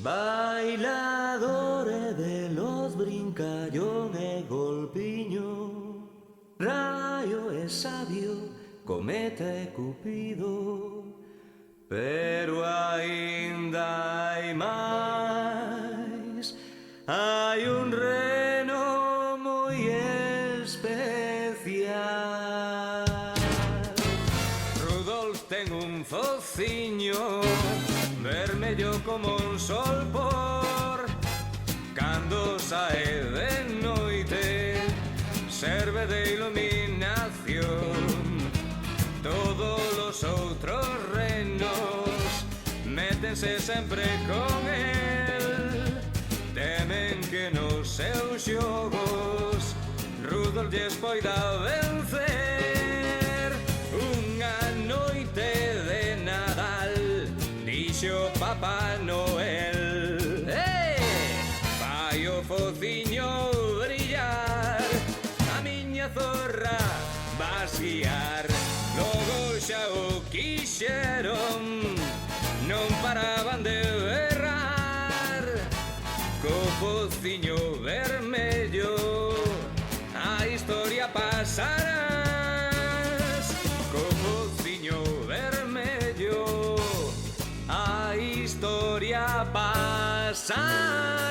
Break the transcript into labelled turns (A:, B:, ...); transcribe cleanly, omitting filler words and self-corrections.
A: Bailadores de los brincallón e golpiño, rayo e sabio, cometa e cupido, pero ainda hai máis. Hai un reno moi especial. Rudolf ten un fociño vermello como un sol por cando sae de noite, serve de iluminación. Todos os outros renos métense sempre con el, temen que nos seus xogos Rudolf lles poida vencer. Unha noite de Nadal dixo Papá Noel: fai o fociño brillar, a miña zorra vas guiar. Logo xa o quixeron, non paraban de berrar. Co fociño vermello a historia pasarás. Co fociño vermello a historia pasarás.